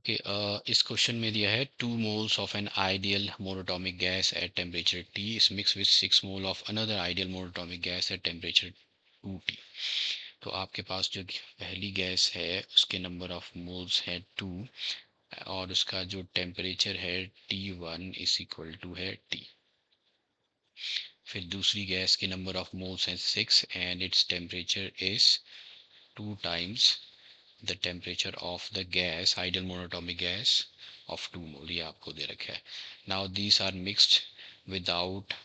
Okay, इस question में दिया है 2 moles of an ideal monoatomic gas at temperature T is mix with 6 mole of another ideal monoatomic gas at temperature 2T। तो आपके पास जो पहली गैस है उसके नंबर ऑफ मोल्स है 2 और उसका जो टेम्परेचर है T1 इज इक्वल टू है T। फिर दूसरी गैस के नंबर ऑफ मोल्स हैं 6 and its temperature is 2 times the temperature of the gas ideal monatomic gas of 2 mole, ये आपको दे रखा है। now these are mixed without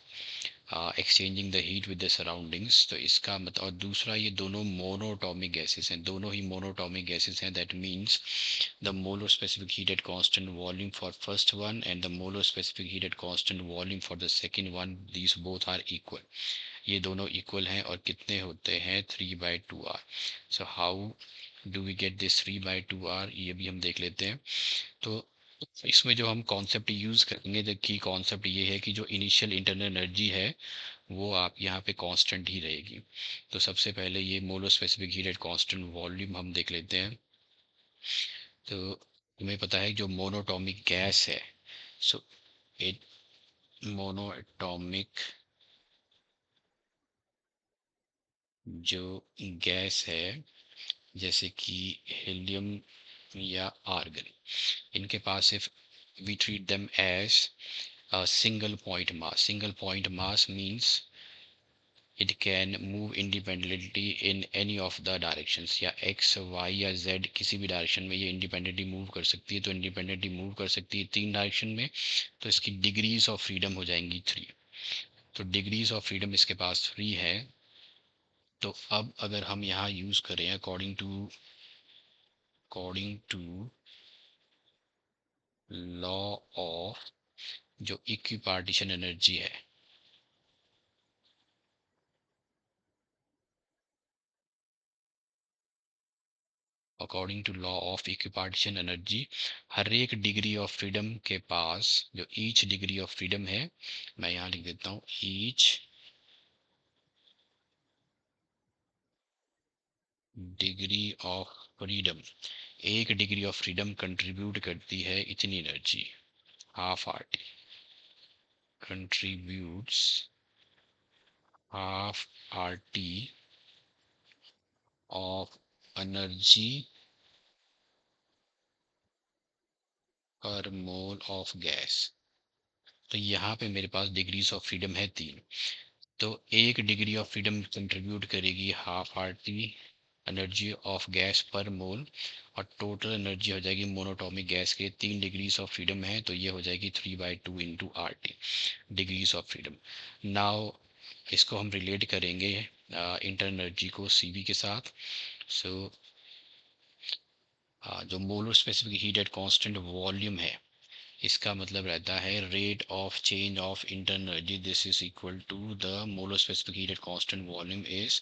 exchanging the heat with the surroundings। तो इसका मतलब, और दूसरा ये दोनों मोनोटॉमिक गैसेस हैं, दोनों ही मोनोटॉमिक गैसेस हैं। that means the molar specific heat at constant volume for first one and the molar specific heat at constant volume for the second one, these both are equal। ये दोनों इक्वल हैं और कितने होते हैं 3/2R। So how do we get this 3/2R, ये भी हम देख लेते हैं। तो इसमें जो हम कॉन्सेप्ट यूज़ करेंगे, द की कॉन्सेप्ट ये है कि जो इनिशियल इंटरनल एनर्जी है वो आप यहाँ पे कांस्टेंट ही रहेगी। तो सबसे पहले ये molar specific heat at constant volume हम देख लेते हैं। तो तुम्हें पता है जो मोनोटॉमिक गैस है, सो इट मोनोटॉमिक जो गैस है जैसे कि हीलियम या आर्गन, इनके पास if we treat them as a single point mass, single point mass means it can move independently in any of the directions, या x y या z किसी भी डायरेक्शन में ये इंडिपेंडेंटली मूव कर सकती है। तो इंडिपेंडेंटली मूव कर सकती है 3 डायरेक्शन में, तो इसकी डिग्रीज ऑफ फ्रीडम हो जाएंगी 3। तो डिग्रीज ऑफ फ्रीडम इसके पास 3 है। तो अब अगर हम यहाँ यूज करें अकॉर्डिंग टू लॉ ऑफ जो इक्विपार्टीशन एनर्जी है, according to law of equipartition energy, हर एक डिग्री ऑफ फ्रीडम के पास जो ईच डिग्री ऑफ फ्रीडम है, मैं यहाँ लिख देता हूँ ईच डिग्री ऑफ फ्रीडम, एक डिग्री ऑफ फ्रीडम कंट्रीब्यूट करती है इतनी energy, half R T contributes half R T of energy पर मोल ऑफ गैस। तो यहाँ पे मेरे पास डिग्रीज ऑफ फ्रीडम है 3। तो एक डिग्री ऑफ फ्रीडम कंट्रीब्यूट करेगी half R T energy of gas पर मोल, और टोटल एनर्जी हो जाएगी मोनोटॉमिक गैस के 3 डिग्रीज ऑफ फ्रीडम है, तो ये हो जाएगी 3/2 into R T degrees of freedom. Now इसको हम रिलेट करेंगे इंटरनल एनर्जी को सीवी के साथ। सो जो molar specific heat at constant volume है, इसका मतलब रहता है rate of change of internal energy, this is equal to the molar specific heat at constant volume is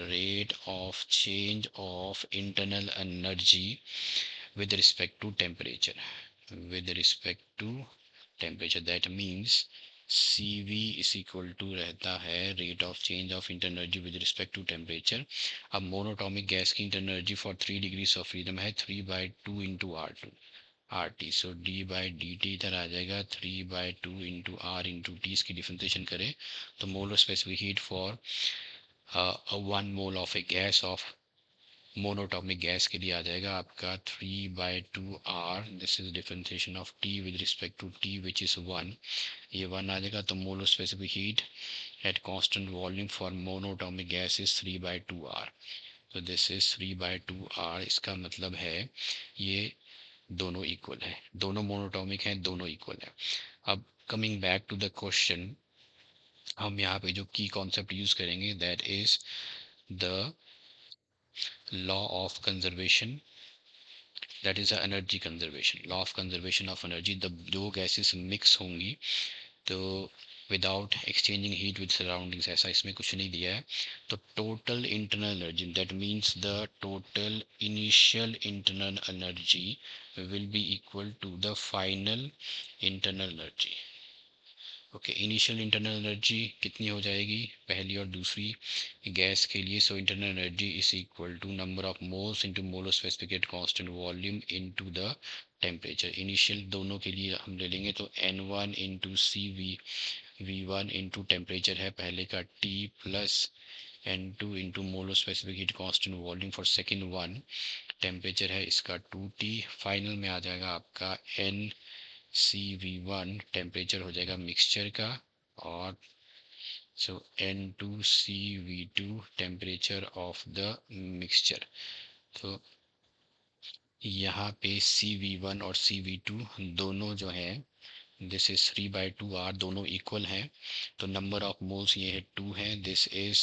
rate of change of internal energy with respect to temperature, with respect to temperature। that means CV is equal to रहता है rate of change of internal energy with respect to temperature। अब monatomic gas की internal energy for 3 degrees of freedom है 3/2 into R T. So d by d t इधर आ जाएगा 3/2 into R into T. इसकी differentiation करें तो molar specific heat for 1 mole of a gas of monatomic gas के लिए आ जाएगा आपका 3/2R। This is differentiation of T with respect to T which is 1, ये 1 आ जाएगा। तो molar specific heat at constant volume for monoatomic gas is 3/2R। तो दिस इज 3/2R। इसका मतलब है ये दोनों इक्वल है, दोनों मोनोटॉमिक हैं, दोनों इक्वल है। अब coming back to the question, हम यहाँ पे जो की कॉन्सेप्ट यूज करेंगे that is the law of conservation, that is energy conservation, law of conservation of energy. The दो गैसेस मिक्स होंगी तो without exchanging heat with surroundings, ऐसा इसमें कुछ नहीं दिया है। तो total internal energy, that means the total initial internal energy will be equal to the final internal energy. Okay, initial internal energy कितनी हो जाएगी पहली और दूसरी गैस के लिए? So internal energy is equal to number of moles into molar specific constant volume into the temperature initial दोनों के लिए हम ले लेंगे तो N1 इंटू सी V1 इंटू टेम्परेचर है पहले का T plus N2 into molar specific heat constant volume for second one temperature है इसका 2T। फाइनल में आ जाएगा आपका NCV1 टेम्परेचर हो जाएगा मिक्सचर का और so N2CV2 temperature of the mixture. तो यहाँ पे CV1 और CV2 दोनों जो है दिस इज 3/2 R दोनों इक्वल हैं तो नंबर ऑफ मोल्स ये है 2 है this is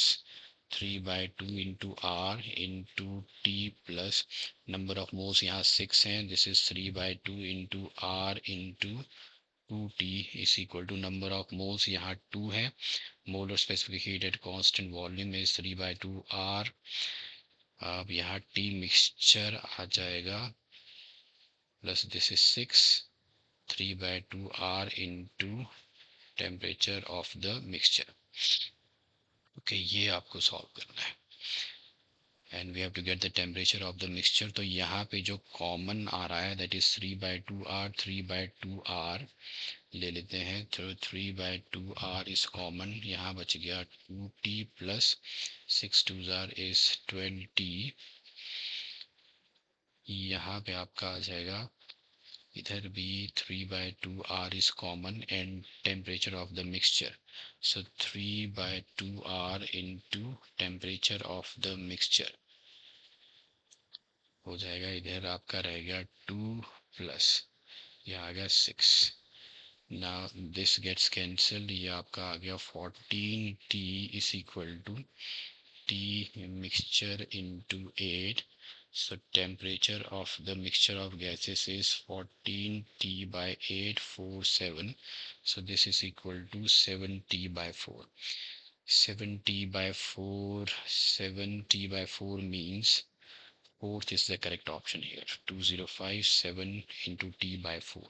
3/2 into R into T plus number of moles यहाँ 6 हैं this is 3/2 into R into 2T is equal to number of moles यहाँ 2 है molar specific heat at constant volume is 3/2 R। अब यहाँ T mixture आ जाएगा plus this is 6 3/2 R into temperature of the mixture। ओके ये आपको solve करना है and we have to get the temperature of the mixture. तो यहाँ पे जो कॉमन आ रहा है दैट इज 3/2 R 3/2 R ले लेते हैं तो 3/2 R इज कॉमन यहाँ बच गया 2T प्लस 6 2 इज 20 यहाँ पे आपका आ जाएगा इधर भी 3/2 R is common and temperature of the mixture so 3/2 R into temperature of the mixture हो जाएगा इधर आपका रहेगा 2 प्लस ये आ गया 6 now this gets cancelled ये आपका आ गया 14T is equal to T mixture into 8 so temperature of the mixture of gases is 14T by 847 so this is equal to 7T/4 7T/4 means fourth is the correct option here 2057 into T/4